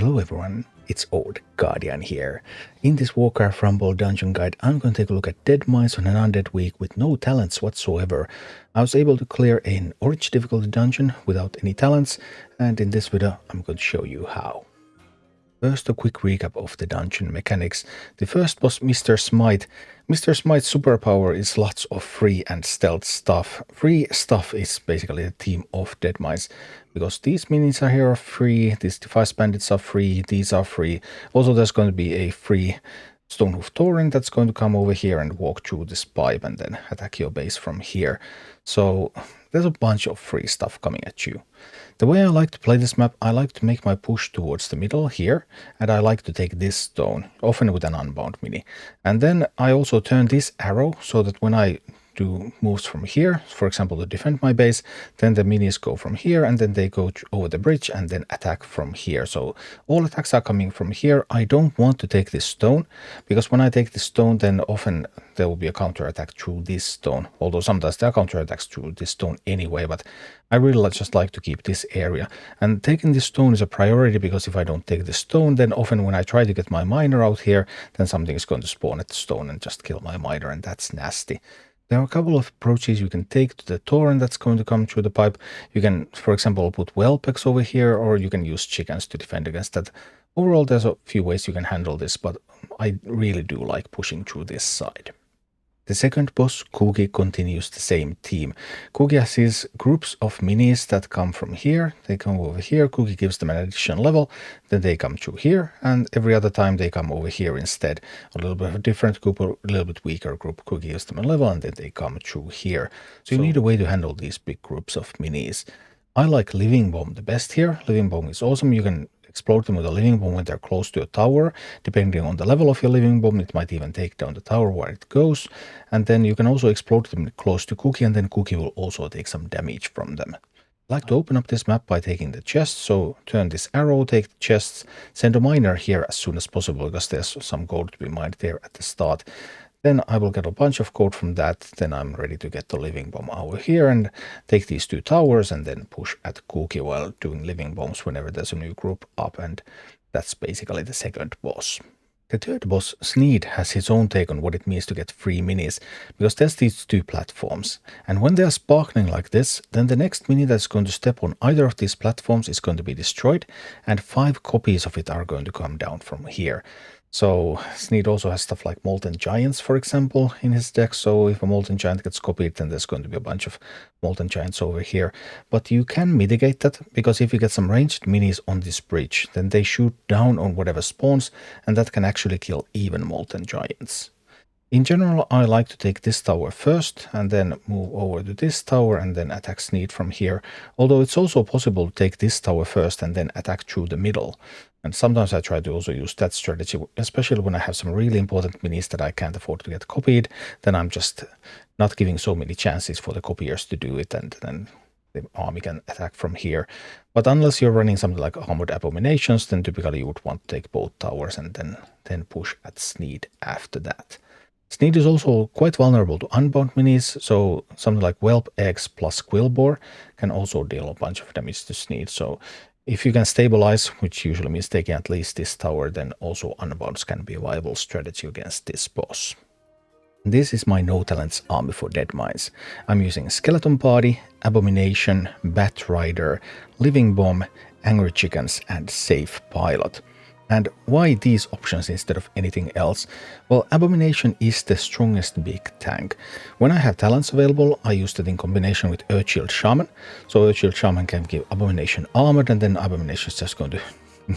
Hello everyone, it's Old Guardian here. In this Warcraft Rumble dungeon guide, I'm going to take a look at Deadmines on an Undead week with no talents whatsoever. I was able to clear an orange difficulty dungeon without any talents, and in this video I'm going to show you how. First, a quick recap of the dungeon mechanics. The first was Mr. Smite. Mr. Smite's superpower is lots of free and stealth stuff. Free stuff is basically the theme of Deadmines, because these minis are here are free, these device bandits are free, these are free. Also, there's going to be a free Stonehoof Tauren that's going to come over here and walk through this pipe and then attack your base from here. So there's a bunch of free stuff coming at you. The way I like to play this map, I like to make my push towards the middle here, and I like to take this stone, often with an unbound mini. And then I also turn this arrow so that when I do moves from here, for example to defend my base, then the minis go from here and then they go over the bridge and then attack from here. So all attacks are coming from here. I don't want to take this stone, because when I take this stone then often there will be a counter attack through this stone, although sometimes there are counter attacks through this stone anyway, but I really just like to keep this area. And taking this stone is a priority, because if I don't take this stone, then often when I try to get my miner out here, then something is going to spawn at the stone and just kill my miner, and that's nasty. There are a couple of approaches you can take to the Tauren that's going to come through the pipe. You can, for example, put Whelpex over here, or you can use chickens to defend against that. Overall, there's a few ways you can handle this, but I really do like pushing through this side. The second boss, Kuki, continues the same theme. Kuki has his groups of minis that come from here. They come over here, Kuki gives them an additional level, then they come through here, and every other time they come over here instead. A little bit of a different group, a little bit weaker group, Kuki gives them a level, and then they come through here. So you need a way to handle these big groups of minis. I like Living Bomb the best here. Living Bomb is awesome. You can explode them with a living bomb when they're close to a tower. Depending on the level of your living bomb, it might even take down the tower where it goes. And then you can also explode them close to Kuki, and then Kuki will also take some damage from them. I like to open up this map by taking the chest, so turn this arrow, take the chests, send a miner here as soon as possible, because there's some gold to be mined there at the start. Then I will get a bunch of gold from that, then I'm ready to get the living bomb over here and take these two towers and then push at Kuki while doing living bombs whenever there's a new group up, and that's basically the second boss. The third boss, Sneed, has his own take on what it means to get free minis, because there's these two platforms, and when they're sparkling like this, then the next mini that's going to step on either of these platforms is going to be destroyed, and 5 copies of it are going to come down from here. So Sneed also has stuff like Molten Giants, for example, in his deck. So if a Molten Giant gets copied, then there's going to be a bunch of Molten Giants over here. But you can mitigate that, because if you get some ranged minis on this bridge, then they shoot down on whatever spawns, and that can actually kill even Molten Giants. In general, I like to take this tower first, and then move over to this tower, and then attack Sneed from here. Although it's also possible to take this tower first, and then attack through the middle. And sometimes I try to also use that strategy, especially when I have some really important minis that I can't afford to get copied. Then I'm just not giving so many chances for the copiers to do it, and then the army can attack from here. But unless you're running something like Armored Abominations, then typically you would want to take both towers and then push at Sneed after that. Sneed is also quite vulnerable to unbound minis, so something like Whelp Eggs plus Quillbore can also deal a bunch of damage to Sneed. So if you can stabilize, which usually means taking at least this tower, then also unbounds can be a viable strategy against this boss. This is my no talents army for Deadmines. I'm using Skeleton Party, Abomination, Bat Rider, Living Bomb, Angry Chickens, and Safe Pilot. And why these options instead of anything else? Well, Abomination is the strongest big tank. When I have talents available, I use that in combination with Earthshield Shaman. So Earthshield Shaman can give Abomination armored, and then Abomination is just going to,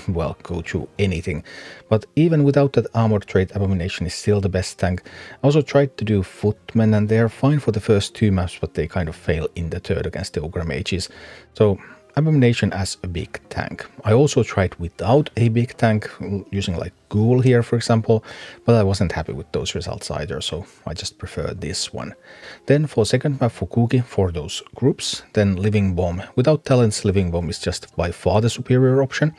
well, go through anything. But even without that armored trait, Abomination is still the best tank. I also tried to do Footmen, and they're fine for the first 2 maps, but they kind of fail in the third against the Ogre Mages. So Abomination as a big tank. I also tried without a big tank, using like Ghoul here, for example, but I wasn't happy with those results either, so I just prefer this one. Then for second map for Kuki, for those groups, then Living Bomb. Without talents, Living Bomb is just by far the superior option.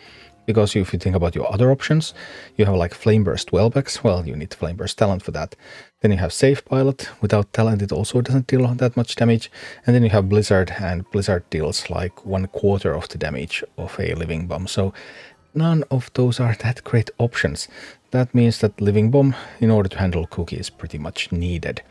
Because if you think about your other options, you have like Flameburst Whelpex, well, you need Flameburst talent for that. Then you have Safe Pilot. Without talent, it also doesn't deal that much damage. And then you have Blizzard, and Blizzard deals like 1/4 of the damage of a Living Bomb. So none of those are that great options. That means that Living Bomb, in order to handle Cookie, is pretty much needed.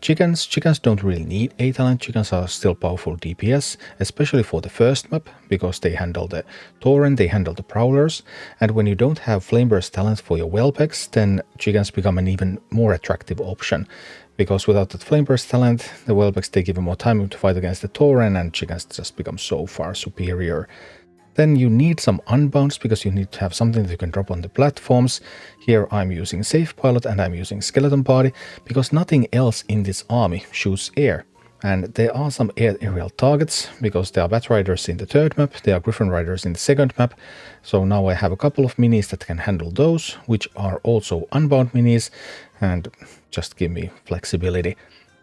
Chickens don't really need a talent. Chickens are still powerful DPS, especially for the first map, because they handle the Tauren, they handle the Prowlers, and when you don't have Flameburst talent for your Whelpex, then chickens become an even more attractive option, because without that Flameburst talent, the Whelpex they give you more time to fight against the Tauren, and chickens just become so far superior. Then you need some unbounds because you need to have something that you can drop on the platforms. Here I'm using Safe Pilot and I'm using Skeleton Party because nothing else in this army shoots air. And there are some aerial targets because there are Bat Riders in the third map, there are Griffin Riders in the second map. So now I have a couple of minis that can handle those, which are also unbound minis and just give me flexibility.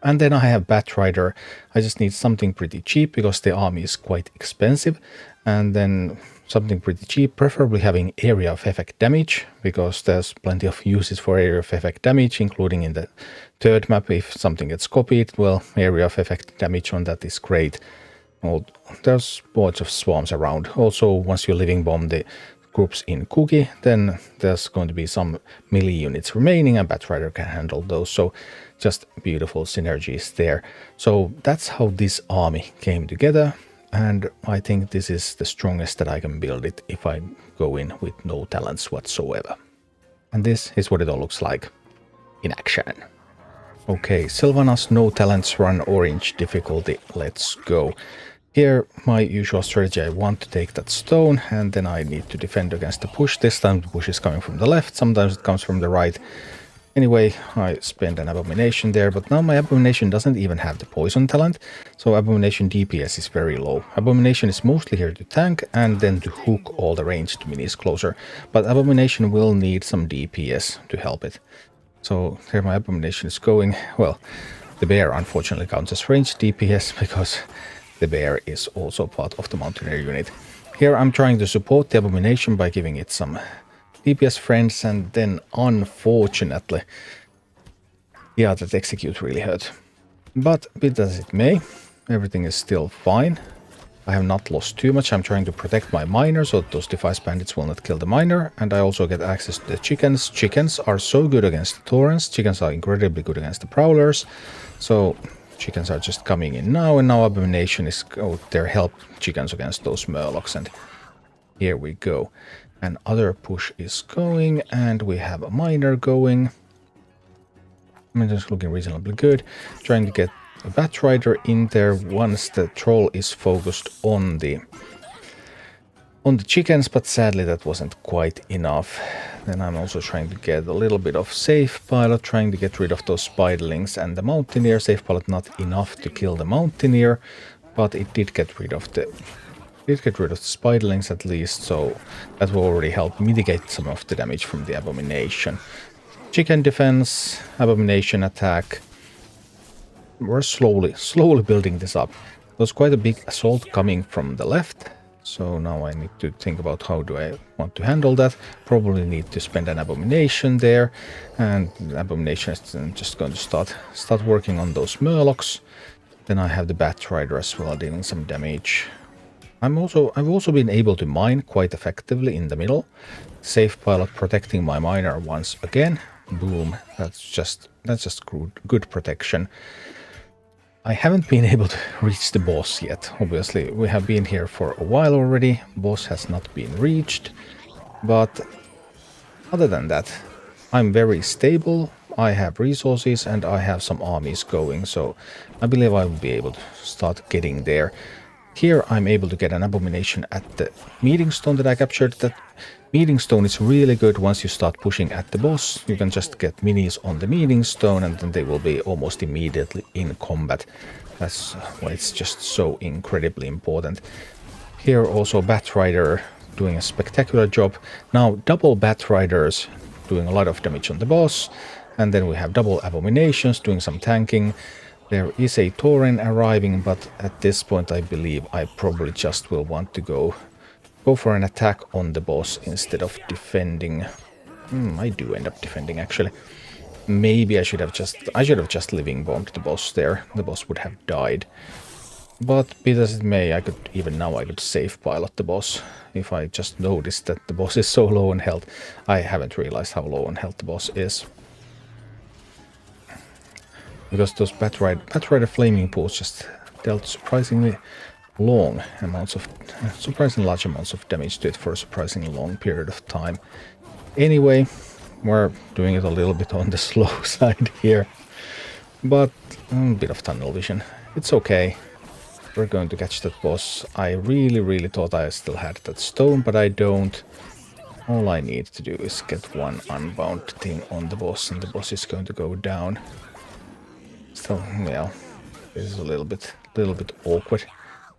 And then I have Bat Rider. I just need something pretty cheap because the army is quite expensive. And then something pretty cheap, preferably having area of effect damage, because there's plenty of uses for area of effect damage, including in the third map. If something gets copied, well, area of effect damage on that is great. Well, there's lots of swarms around. Also, once you Living Bomb the groups in Cookie, then there's going to be some melee units remaining and Bat Rider can handle those. So just beautiful synergies there. So that's how this army came together. And I think this is the strongest that I can build it if I go in with no talents whatsoever. And this is what it all looks like in action. Okay, Sylvanas no talents run orange difficulty. Let's go. Here, my usual strategy, I want to take that stone and then I need to defend against the push. This time the push is coming from the left, sometimes it comes from the right. Anyway, I spend an Abomination there, but now my Abomination doesn't even have the poison talent, so Abomination DPS is very low. Abomination is mostly here to tank and then to hook all the ranged minis closer, but Abomination will need some DPS to help it. So here my Abomination is going. Well, the bear unfortunately counts as ranged DPS because the bear is also part of the Mountaineer unit. Here I'm trying to support the Abomination by giving it some DPS friends, and then unfortunately, yeah, that execute really hurt. But be that as it may, everything is still fine. I have not lost too much. I'm trying to protect my miner so that those Defice Bandits will not kill the miner, and I also get access to the chickens. Chickens are so good against the Taurens. Chickens are incredibly good against the Prowlers. So chickens are just coming in now, and now Abomination is out there help chickens against those Murlocs, and here we go. And other push is going, and we have a miner going. I'm just looking reasonably good. Trying to get a Bat Rider in there once the troll is focused on the chickens, but sadly that wasn't quite enough. Then I'm also trying to get a little bit of Safe Pilot, trying to get rid of those Spiderlings and the Mountaineer. Safe Pilot not enough to kill the Mountaineer, but it did get rid of the Spiderlings at least, so that will already help mitigate some of the damage from the Abomination. Chicken defense, Abomination attack. We're slowly building this up. There's quite a big assault coming from the left, so now I need to think about how do I want to handle that. Probably need to spend an Abomination there, and the Abomination is just going to start working on those Murlocs. Then I have the Bat Rider as well, dealing some damage. I've also been able to mine quite effectively in the middle. Safe Pilot protecting my miner once again. Boom. That's just good protection. I haven't been able to reach the boss yet. Obviously, we have been here for a while already. Boss has not been reached. But other than that, I'm very stable. I have resources and I have some armies going, so I believe I will be able to start getting there. Here I'm able to get an Abomination at the Meeting Stone that I captured. That Meeting Stone is really good once you start pushing at the boss. You can just get minis on the Meeting Stone and then they will be almost immediately in combat. That's why it's just so incredibly important. Here also Bat Rider doing a spectacular job. Now double Bat Riders doing a lot of damage on the boss. And then we have double Abominations doing some tanking. There is a Tauren arriving, but at this point I believe I probably just will want to go for an attack on the boss instead of defending. I do end up defending actually. Maybe I should have just Living Bombed the boss there. The boss would have died. But be it as it may, I could safe pilot the boss. If I just noticed that the boss is so low on health, I haven't realized how low on health the boss is. Because those Batrider flaming pools just dealt surprisingly large amounts of damage to it for a surprisingly long period of time. Anyway, we're doing it a little bit on the slow side here, but a bit of tunnel vision. It's okay. We're going to catch that boss. I really thought I still had that stone, but I don't. All I need to do is get one unbound thing on the boss, and the boss is going to go down. So, yeah, this is a little bit awkward.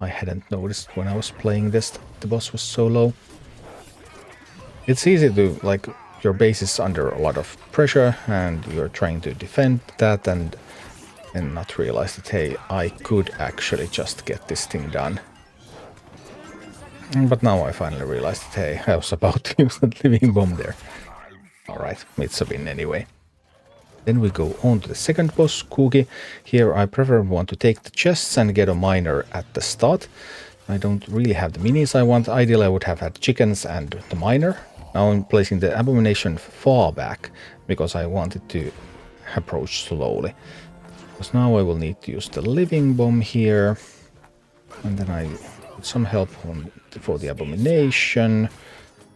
I hadn't noticed when I was playing this that the boss was so low. It's easy to, like, your base is under a lot of pressure, and you're trying to defend that, and not realize that, hey, I could actually just get this thing done. But now I finally realized that, hey, I was about to use that living bomb there. Alright, it's a win anyway. Then we go on to the second boss, Cookie. Here I preferably want to take the chests and get a miner at the start. I don't really have the minis I want. Ideally I would have had chickens and the miner. Now I'm placing the abomination far back because I wanted to approach slowly. Because now I will need to use the living bomb here. And then I get some help for the abomination.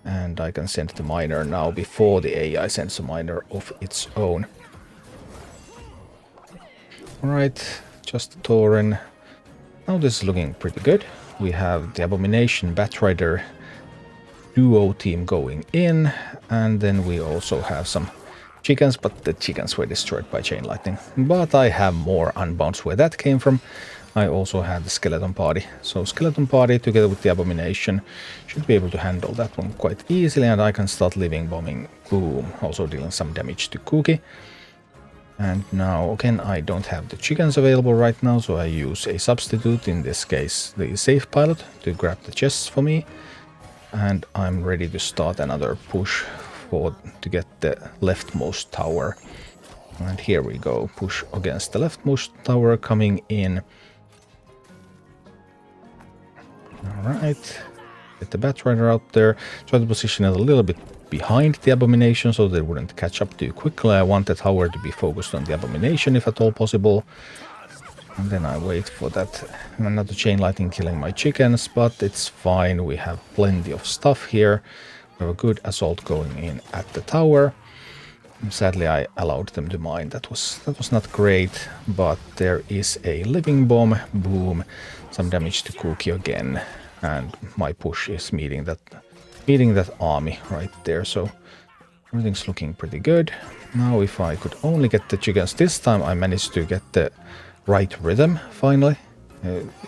And I can send the miner now before the AI sends a miner of its own. Alright, just Thorin. Now this is looking pretty good. We have the abomination Batrider duo team going in. And then we also have some chickens, but the chickens were destroyed by chain lightning. But I have more unbounds where that came from. I also had the skeleton party. So skeleton party together with the abomination should be able to handle that one quite easily, and I can start living bombing. Boom, also dealing some damage to Cookie. And now again I don't have the chickens available right now, so I use a substitute, in this case the safe pilot, to grab the chests for me. And I'm ready to start another push to get the leftmost tower. And here we go, push against the leftmost tower coming in. Alright, get the Batrider out there. Try to position it a little bit behind the abomination so they wouldn't catch up too quickly. I want the tower to be focused on the abomination if at all possible. And then I wait for that another chain lightning killing my chickens, but it's fine. We have plenty of stuff here. We have a good assault going in at the tower. Sadly, I allowed them to mine. That was not great, but there is a living bomb. Boom, some damage to Cookie again, and my push is meeting that army right there. So everything's looking pretty good. Now, if I could only get the chickens this time, I managed to get the right rhythm finally.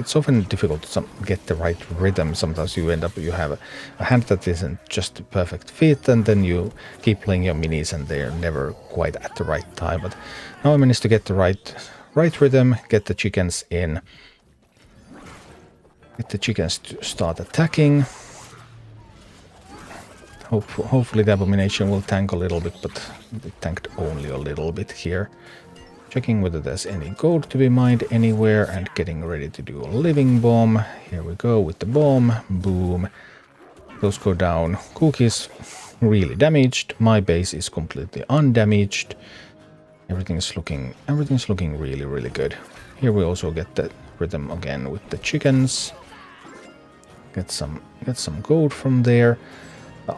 It's often difficult to get the right rhythm. Sometimes you have a hand that isn't just a perfect fit, and then you keep playing your minis and they're never quite at the right time. But now I managed to get the right rhythm, get the chickens in, get the chickens to start attacking. Hopefully the abomination will tank a little bit, but it tanked only a little bit here. Checking whether there's any gold to be mined anywhere and getting ready to do a living bomb. Here we go with the bomb. Boom. Those go down. Cookie's really damaged. My base is completely undamaged. Everything's looking really good. Here we also get the rhythm again with the chickens. Get some gold from there.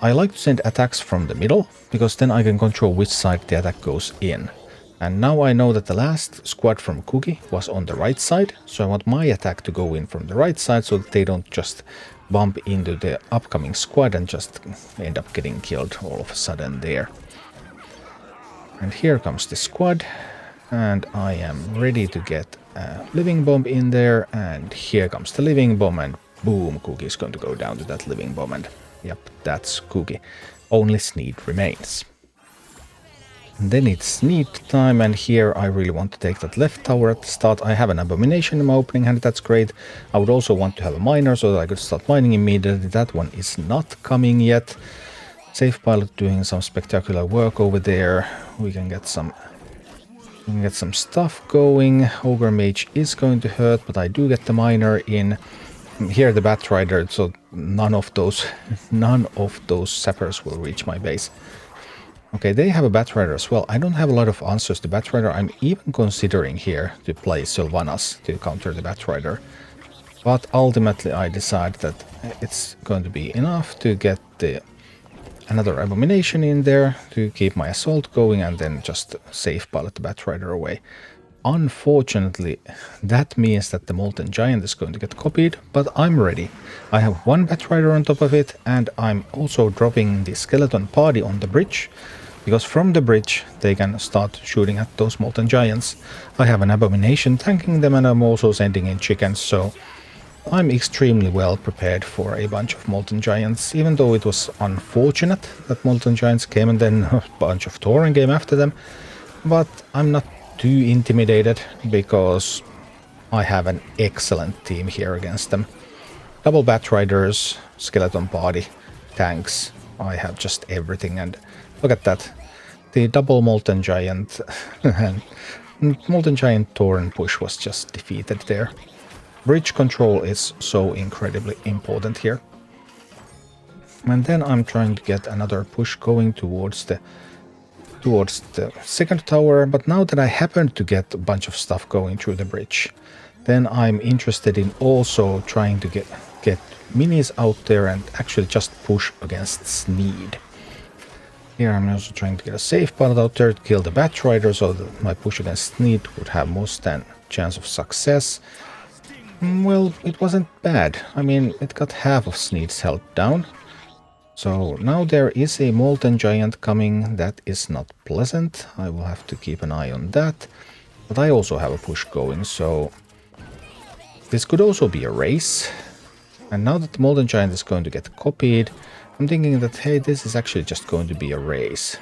I like to send attacks from the middle, because then I can control which side the attack goes in. And now I know that the last squad from Cookie was on the right side, so I want my attack to go in from the right side so that they don't just bump into the upcoming squad and just end up getting killed all of a sudden there. And here comes the squad, and I am ready to get a living bomb in there, and here comes the living bomb, and boom, Cookie is going to go down to that living bomb, and yep, that's Cookie. Only Sneed remains. And then it's Sneed time, and here I really want to take that left tower at the start. I have an abomination in my opening hand, that's great. I would also want to have a miner so that I could start mining immediately. That one is not coming yet. Safe pilot doing some spectacular work over there. We can get some We can get some stuff going. Ogre Mage is going to hurt, but I do get the Miner in. Here the Batrider, so none of those sappers will reach my base. Okay, they have a Batrider as well. I don't have a lot of answers to Batrider. I'm even considering here to play Sylvanas to counter the Batrider. But ultimately I decide that it's going to be enough to get another Abomination in there to keep my assault going and then just safe pilot the Batrider away. Unfortunately, that means that the Molten Giant is going to get copied, but I'm ready. I have one Batrider on top of it, and I'm also dropping the Skeleton Party on the bridge, because from the bridge they can start shooting at those Molten Giants. I have an Abomination tanking them, and I'm also sending in chickens, so I'm extremely well prepared for a bunch of Molten Giants, even though it was unfortunate that Molten Giants came and then a bunch of Tauren came after them. But I'm not too intimidated, because I have an excellent team here against them. Double Batriders, Skeleton Party, tanks, I have just everything, and look at that. The double Molten Giant and Molten Giant Tauren push was just defeated there. Bridge control is so incredibly important here. And then I'm trying to get another push going towards the second tower, but now that I happen to get a bunch of stuff going through the bridge, then I'm interested in also trying to get minis out there and actually just push against Sneed. Here I'm also trying to get a safe pilot out there to kill the Batrider, so that my push against Sneed would have most chance of success. Well, it wasn't bad. I mean, it got half of Sneed's health down. So now there is a Molten Giant coming. That is not pleasant. I will have to keep an eye on that. But I also have a push going, so this could also be a race. And now that the Molten Giant is going to get copied, I'm thinking that, hey, this is actually just going to be a race.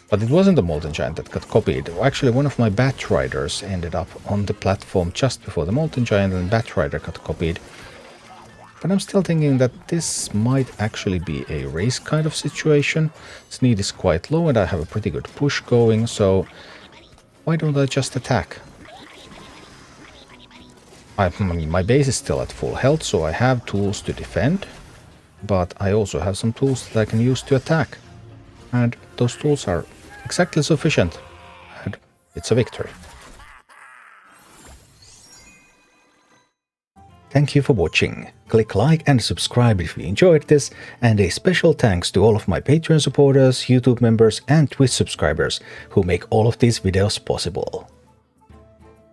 But it wasn't the Molten Giant that got copied. Actually, one of my Batriders ended up on the platform just before the Molten Giant, and Batrider got copied. But I'm still thinking that this might actually be a race kind of situation. Sneed is quite low and I have a pretty good push going, so why don't I just attack? My base is still at full health, so I have tools to defend, but I also have some tools that I can use to attack. And those tools are exactly sufficient, and it's a victory. Thank you for watching. Click like and subscribe if you enjoyed this, and a special thanks to all of my Patreon supporters, YouTube members and Twitch subscribers who make all of these videos possible.